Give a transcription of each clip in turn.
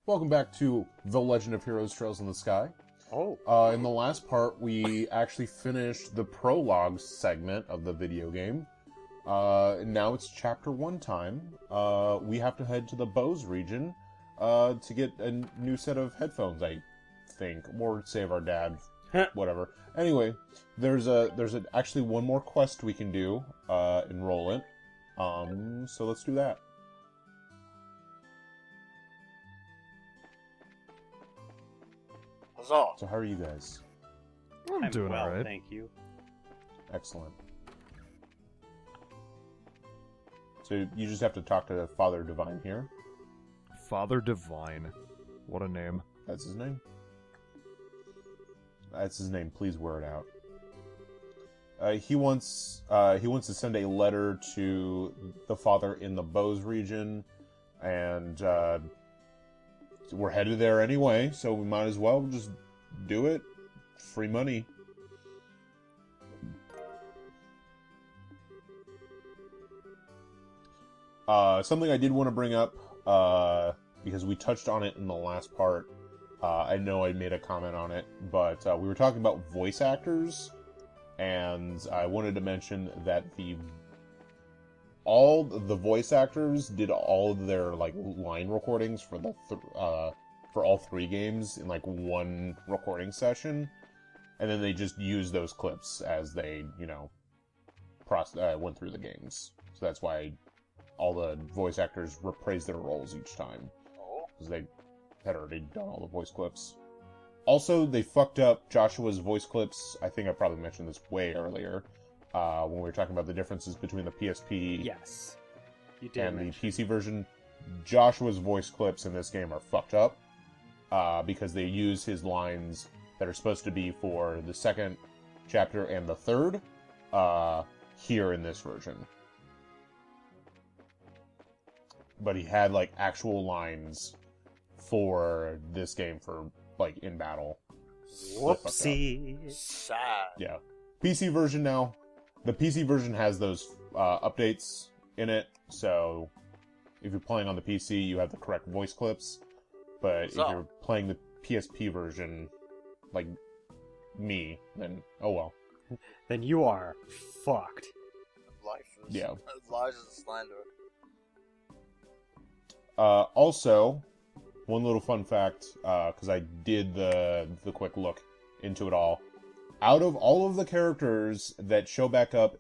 Welcome back to The Legend of Heroes Trails in the Sky. Oh. In the last part, we actually finished the prologue segment of the video game. Now it's Chapter 1 time. We have to head to the Bose region to get a new set of headphones, I think. Or save our dad. Whatever. Anyway, there's actually one more quest we can do, enroll it. So let's do that. Huzzah. So how are you guys? I'm doing well, alright. thank you. Excellent. So you just have to talk to Father Divine here. Father Divine. What a name. That's his name. That's his name. Please wear it out. He wants to send a letter to the Father in the Bose region, and we're headed there anyway, so we might as well just do it. Free money. Something I did want to bring up, because we touched on it in the last part. I know I made a comment on it, but we were talking about voice actors, and I wanted to mention that all the voice actors did all of their line recordings for the for all three games in one recording session, and then they just used those clips as they went through the games. So that's why all the voice actors reprised their roles each time, because they had already done all the voice clips. Also, they fucked up Joshua's voice clips. I think I probably mentioned this way earlier, when we were talking about the differences between the PSP Yes. You did and mention. the PC version. Joshua's voice clips in this game are fucked up, because they use his lines that are supposed to be for the second chapter and the third, here in this version. But he had actual lines for this game for in battle. Whoopsie. Sad. Yeah. PC version now. The PC version has those updates in it, so if you're playing on the PC, you have the correct voice clips. But if you're playing the PSP version, like me, then oh well. Then you are fucked. Life is Yeah. lies is slander. Also, one little fun fact, because I did the quick look into it all. Out of all of the characters that show back up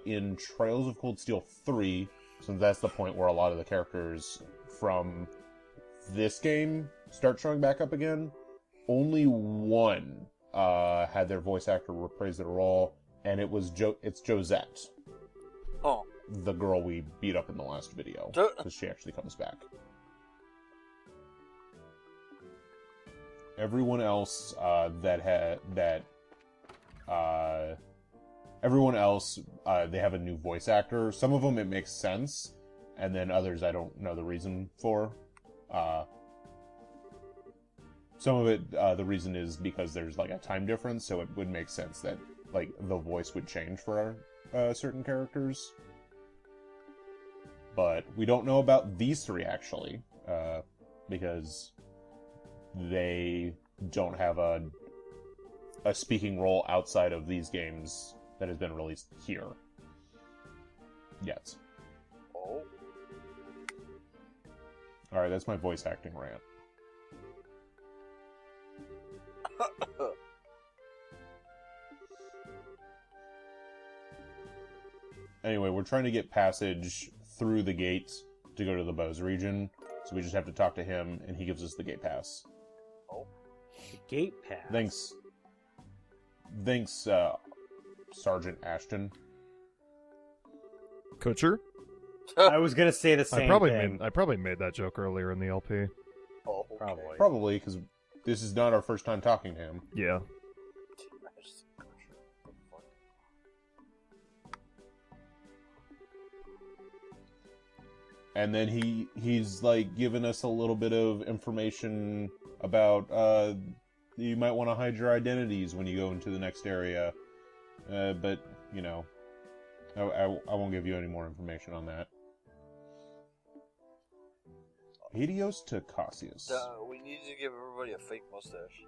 in Trails of Cold Steel 3, since that's the point where a lot of the characters from this game start showing back up again, only one had their voice actor reprise their role, and it's Josette, Oh. the girl we beat up in the last video, Jo- because she actually comes back. Everyone else everyone else they have a new voice actor. Some of them it makes sense, and then others I don't know the reason for. Some of it the reason is because there's a time difference, so it would make sense that the voice would change for certain characters. But we don't know about these three actually, because they don't have a speaking role outside of these games that has been released here yet. Oh. Alright, that's my voice acting rant. Anyway, we're trying to get passage through the gate to go to the Bose region, so we just have to talk to him, and he gives us the gate pass. The gate pass. Thanks, Sergeant Ashton. Kutcher? I was gonna say the same thing. I probably made that joke earlier in the LP. Oh, okay. Probably. Probably, because this is not our first time talking to him. Yeah. And then he's given us a little bit of information about you might want to hide your identities when you go into the next area, but I won't give you any more information on that. Adios to Cassius. We need to give everybody a fake mustache.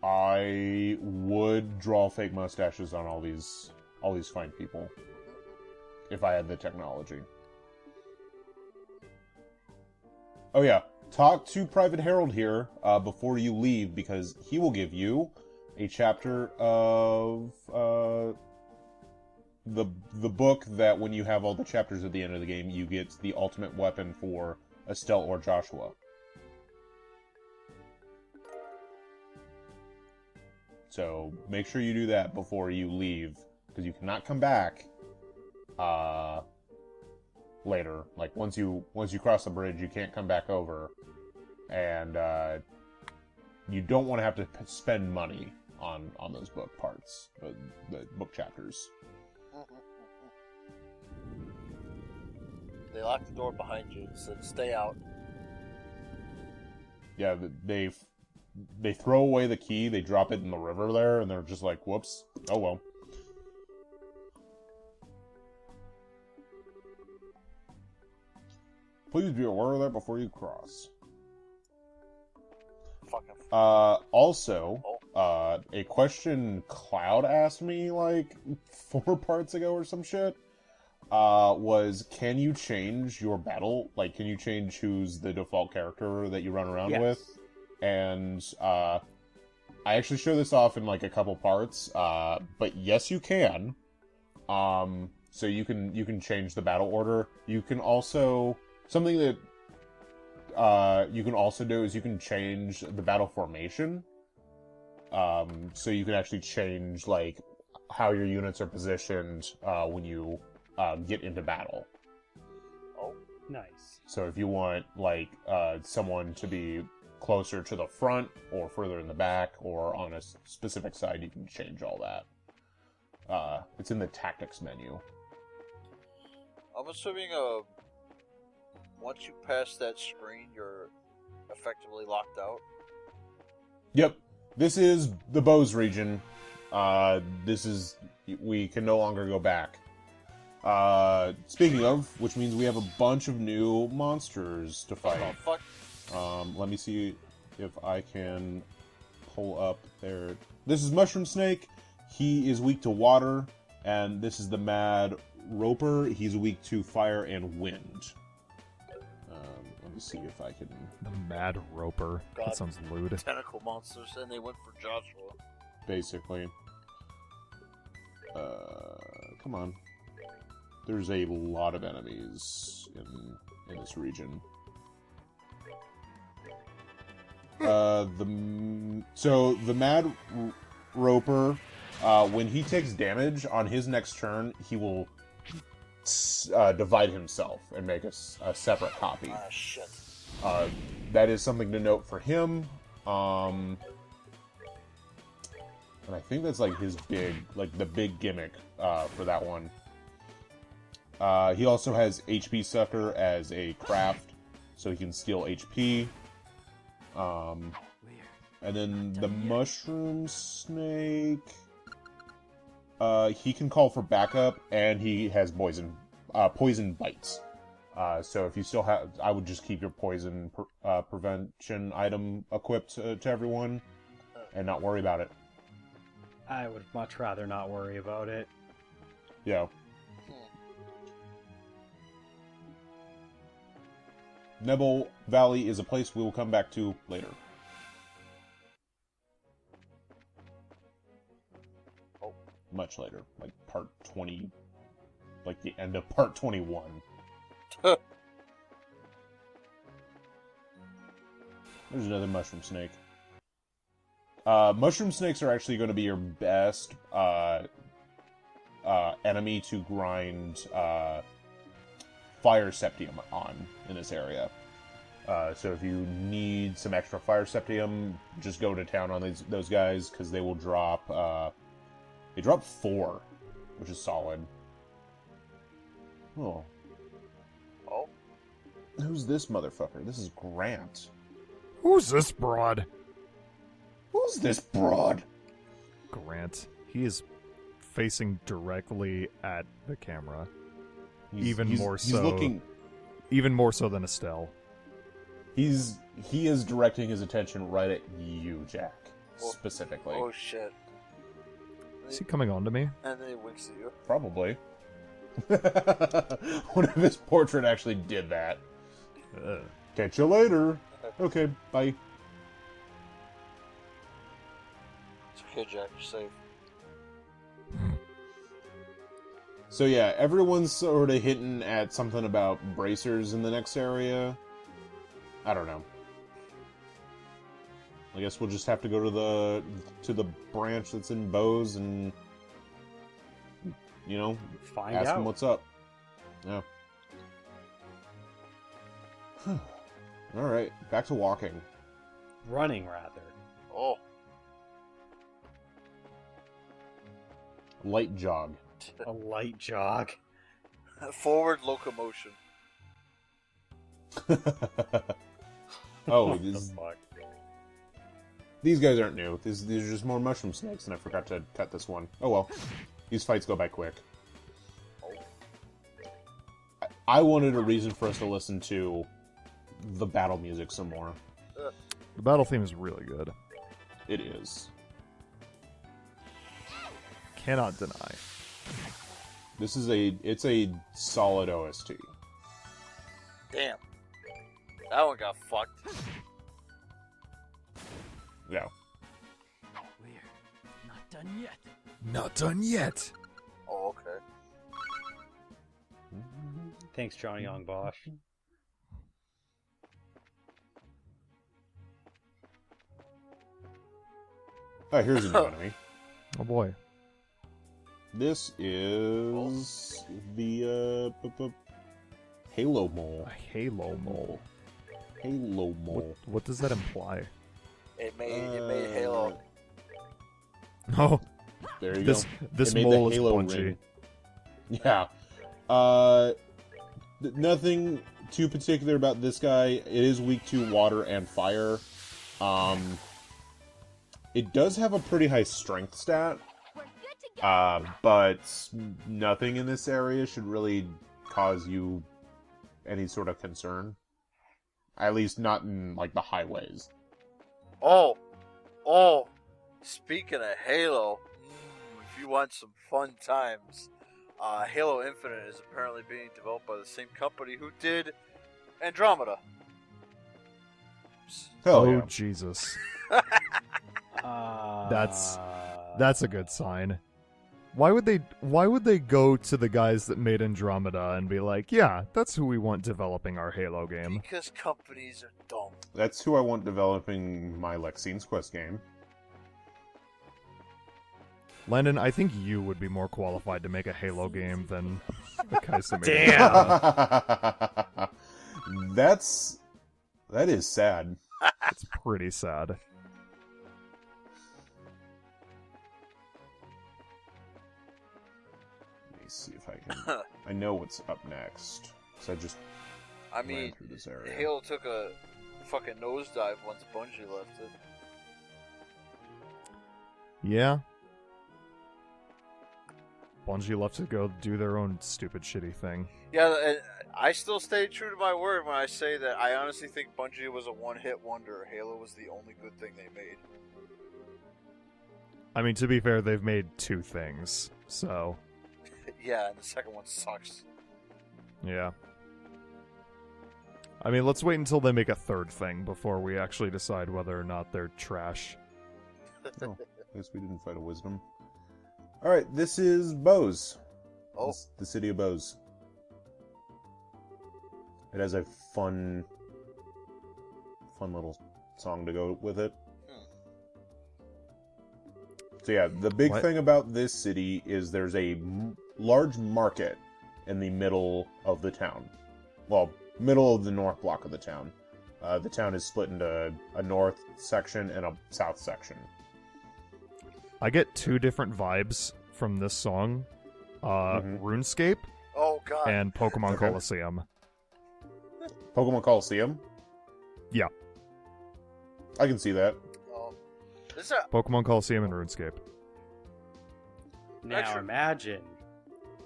I would draw fake mustaches on all these fine people if I had the technology. Oh yeah, talk to Private Harold here before you leave, because he will give you a chapter of the book that when you have all the chapters at the end of the game, you get the ultimate weapon for Estelle or Joshua. So make sure you do that before you leave, because you cannot come back later. Like once you cross the bridge, you can't come back over, and you don't want to have to spend money on those book parts, the book chapters. They locked the door behind you and said, "Stay out." Yeah, they throw away the key, they drop it in the river there, and they're just like, whoops, oh well. Please be aware of that before you cross. Fucking. Also, a question Cloud asked me, like, 4 parts ago or some shit, was, can you change your battle? Like, can you change who's the default character that you run around with? And, I actually show this off in, like, a couple parts, but yes, you can. So you can change the battle order. You can also... Something that you can also do is you can change the battle formation. So you can actually change, like, how your units are positioned when you get into battle. Oh, nice. So if you want, like, someone to be closer to the front or further in the back or on a specific side, you can change all that. It's in the tactics menu. I'm assuming once you pass that screen, you're effectively locked out. Yep. This is the Bose region. We can no longer go back. Speaking of, which means we have a bunch of new monsters to fight. Oh, fuck. Let me see if I can pull up there. This is Mushroom Snake. He is weak to water. And this is the Mad Roper. He's weak to fire and wind. Let me see if I can... The Mad Roper. God. That sounds lewd. Tentacle monsters, and they went for Joshua. Basically. Come on. There's a lot of enemies in this region. So the Mad Roper, when he takes damage on his next turn, he will divide himself and make a separate copy. Ah, shit. That is something to note for him. And I think that's like his the big gimmick for that one. He also has HP Sucker as a craft, so he can steal HP. And then the Mushroom Snake, he can call for backup, and he has poison bites. So if you still have, I would just keep your poison prevention item equipped to everyone, and not worry about it. I would much rather not worry about it. Yeah. Nebel Valley is a place we will come back to later. Oh. Much later. Like part 20... Like the end of part 21. There's another Mushroom Snake. Mushroom Snakes are actually going to be your best enemy to grind Fire Septium on in this area. So if you need some extra Fire Septium, just go to town on those guys, because they will drop... they drop 4, which is solid. Oh. Oh? Who's this motherfucker? This is Grant. Who's this broad? Who's this broad? Grant. He is facing directly at the camera. He's looking... even more so than Estelle. He is directing his attention right at you, Jack, specifically. Oh shit. Is he coming on to me? And then he winks at you. Probably. What if his portrait actually did that? Catch you later. Okay, bye. It's okay, Jack. You're safe. So yeah, everyone's sort of hitting at something about bracers in the next area. I don't know. I guess we'll just have to go to the branch that's in Bose and, you know, Find ask out. them what's up. Yeah. All right, back to walking. Running, rather. Oh. Light jog. A light jog. Forward locomotion. Oh, What the fuck? these guys aren't new. These are just more mushroom snakes, and I forgot to cut this one. Oh well. These fights go by quick. I wanted a reason for us to listen to the battle music some more. The battle theme is really good. It is. Cannot deny. This is it's a solid OST. Damn. That one got fucked. Yeah. We're not done yet. Not done yet. Oh, okay. Thanks, Johnny Young Bosch. Oh, here's a new enemy. Oh boy. This is the Halo Mole. A Halo mole. Halo Mole. What does that imply? It made Halo. Oh, There you this go. this It made mole the is Halo Bungie. ring. Yeah. Nothing too particular about this guy. It is weak to water and fire. It does have a pretty high strength stat. But nothing in this area should really cause you any sort of concern. At least not in, like, the highways. Oh. Speaking of Halo, if you want some fun times, Halo Infinite is apparently being developed by the same company who did Andromeda. Hell Oh yeah. Jesus. Uh, That's a good sign. Why would they go to the guys that made Andromeda and be like, yeah, that's who we want developing our Halo game? Because companies are dumb. That's who I want developing my Lexine's Quest game. Landon, I think you would be more qualified to make a Halo game than the guys that made Damn. That is sad. It's pretty sad. Let me see if I can. I know what's up next. So I just I ran mean, through this area. Halo took a fucking nosedive once Bungie left it. Yeah. Bungie left to go do their own stupid shitty thing. Yeah, and I still stay true to my word when I say that I honestly think Bungie was a one-hit wonder. Halo was the only good thing they made. I mean, to be fair, they've made two things, so Yeah, and the second one sucks. yeah. I mean, let's wait until they make a third thing before we actually decide whether or not they're trash. Oh, I guess we didn't fight a wisdom. Alright, this is Bose. Oh, This- the city of Bose. It has a fun little song to go with it. So yeah, the big What? thing about this city is there's a large market in the middle of the town. Well, middle of the north block of the town. The town is split into a north section and a south section. I get two different vibes from this song. RuneScape oh god. and Pokemon Okay. Coliseum. Pokemon Coliseum? Yeah. I can see that. This is a, Pokemon Coliseum and RuneScape. Now Actually- imagine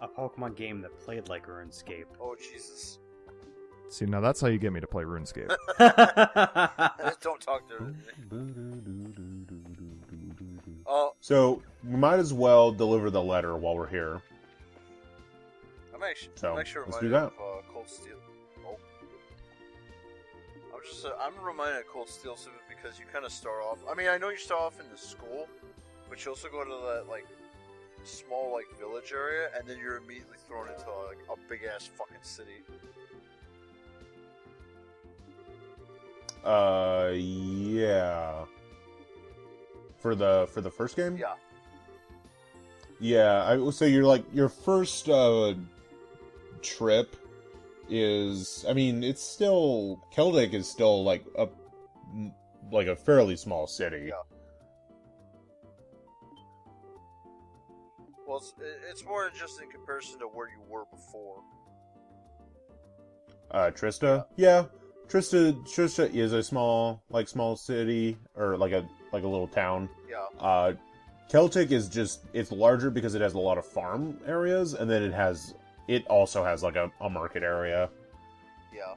a Pokemon game that played like RuneScape. oh Jesus. See, now that's how you get me to play RuneScape. Don't talk to Oh, So we might as well deliver the letter while we're here. I'm actually let's reminded do that. of Cold Steel. Oh. I'm reminded of Cold Steel simply because you kind of start off. I mean, I know you start off in the school, but you also go to that like small like village area, and then you're immediately thrown into like a big ass fucking city. Yeah. For the first game? Yeah. Yeah, I will say your first trip is, I mean, it's still, Celtic is still like a fairly small city. Yeah. Well, it's more just in comparison to where you were before. Trista? Yeah. Trista is a small city, or like a little town. Yeah. Celtic is just, it's larger because it has a lot of farm areas, and then it also has like a market area. Yeah.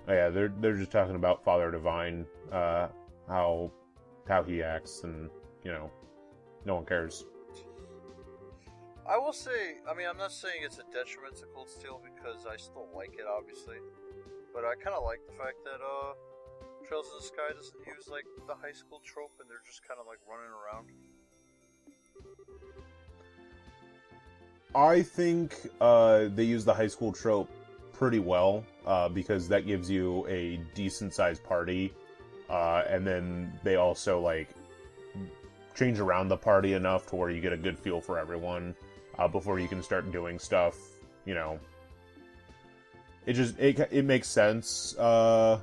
Oh yeah, they're just talking about Father Divine, how he acts, and no one cares. I will say, I mean, I'm not saying it's a detriment to Cold Steel because I still like it, obviously. But I kind of like the fact that Trails in the Sky doesn't use like the high school trope, and they're just kind of like running around. I think they use the high school trope pretty well, because that gives you a decent sized party, and then they also like change around the party enough to where you get a good feel for everyone before you can start doing stuff. It makes sense for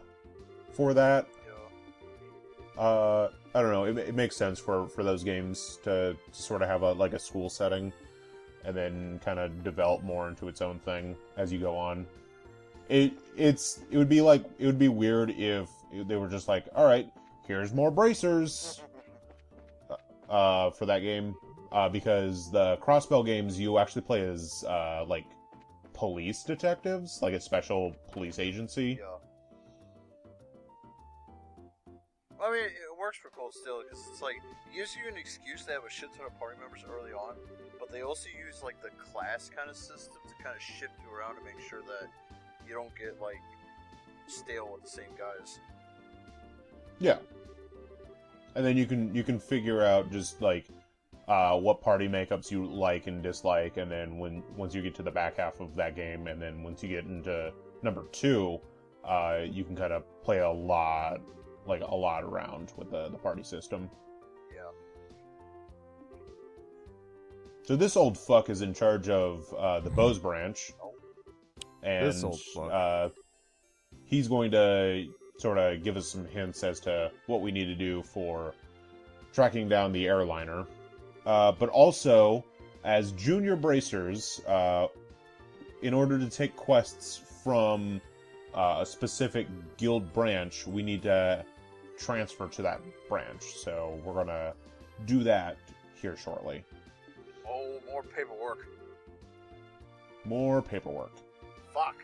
that. Yeah. I don't know. It makes sense for those games to sort of have a school setting, and then kind of develop more into its own thing as you go on. It would be weird if they were just like, all right, here's more bracers for that game, because the Crossbell games you actually play as like police detectives, like a special police agency. Yeah. I mean, it works for Cold Steel because it's like it gives you an excuse to have a shit ton of party members early on, but they also use like the class kind of system to kind of shift you around to make sure that you don't get like stale with the same guys. Yeah. And then you can figure out just like what party makeups you like and dislike, and then once you get to the back half of that game, and then once you get into number 2, you can kind of play a lot around with the party system. Yeah. So this old fuck is in charge of the Bose branch, and This old fuck. He's going to sort of give us some hints as to what we need to do for tracking down the airliner. But also, as junior bracers, in order to take quests from a specific guild branch, we need to transfer to that branch. So we're going to do that here shortly. Oh, more paperwork. More paperwork. Fuck.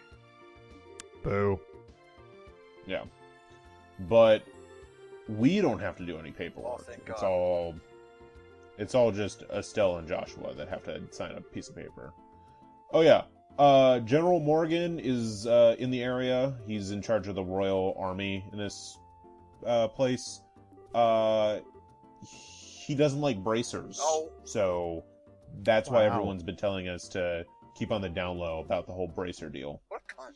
Boo. Yeah. But we don't have to do any paperwork. Oh, thank God. It's all just Estelle and Joshua that have to sign a piece of paper. Oh yeah. General Morgan is in the area. He's in charge of the Royal Army in this place. He doesn't like bracers. No. So that's why Wow. everyone's been telling us to keep on the down low about the whole bracer deal. What a cunt.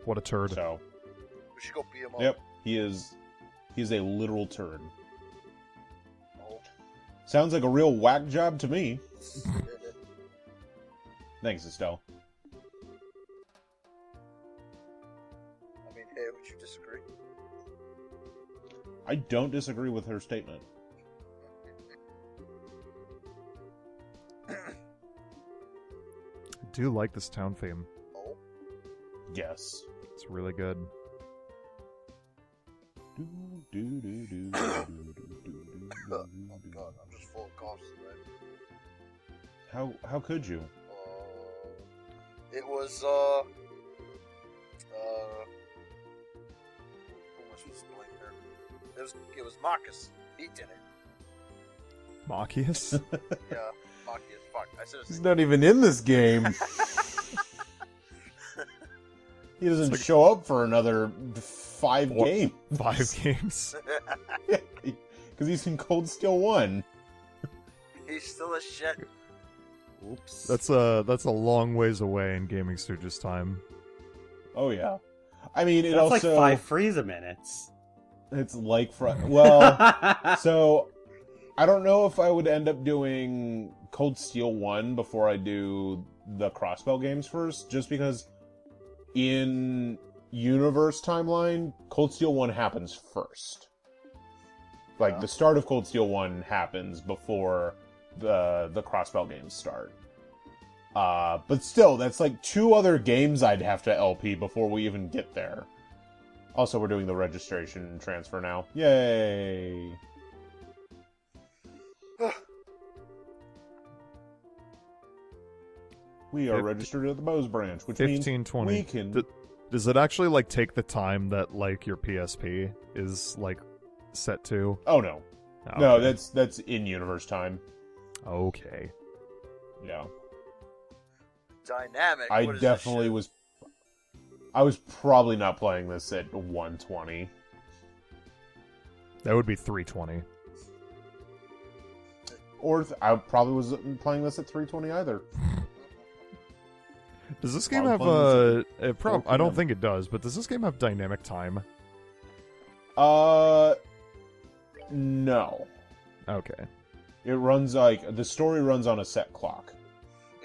What a turd. So, We should go beat him up. yep, he is a literal turd. Oh. Sounds like a real whack job to me. Thanks, Estelle. I mean, hey, would you disagree? I don't disagree with her statement. I do like this town theme. Oh. Yes. It's really good. Oh god, I'm just full of coughs today. How could you? It was, who am I supposed to blame here? It was Marcus. He did it. Marcus? Yeah, Marcus. Fuck, I said his He's name. not even in this game. He doesn't show up for another 5 games. 5 games. Because he's in Cold Steel 1. He's still a shit. Oops. That's a long ways away in Gaming Stooges time. Oh, yeah. I mean, it That's also... like 5 Frieza minutes. It's like... Well, so... I don't know if I would end up doing Cold Steel 1 before I do the Crossbell games first, just because in Universe timeline, Cold Steel 1 happens first. Like, the start of Cold Steel 1 happens before the Crossbell games start. But still, that's like 2 other games I'd have to LP before we even get there. Also, we're doing the registration transfer now. Yay! We are registered at the Bose branch, which means 1520. we can... Does it actually like take the time that like your PSP is like set to? Oh, no. Okay. No, that's in-universe time. Okay. Yeah. Dynamic. I What is definitely this was... I was probably not playing this at 120. That would be 320. Or I probably wasn't playing this at 320 either. Does this game Probably have playing this at I don't 4 think it does, but does this game have dynamic time? No. Okay. It runs like... The story runs on a set clock.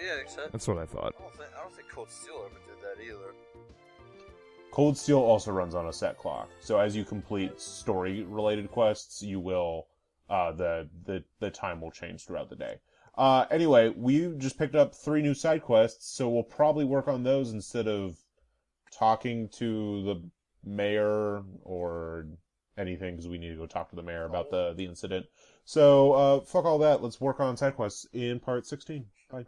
Yeah, except That's what I thought. I don't think Cold Steel ever did that either. Cold Steel also runs on a set clock. So as you complete story-related quests, you will... the time will change throughout the day. Anyway, we just picked up 3 new side quests, so we'll probably work on those instead of talking to the mayor or anything, because we need to go talk to the mayor about the incident. So, fuck all that. Let's work on side quests in part 16. Bye.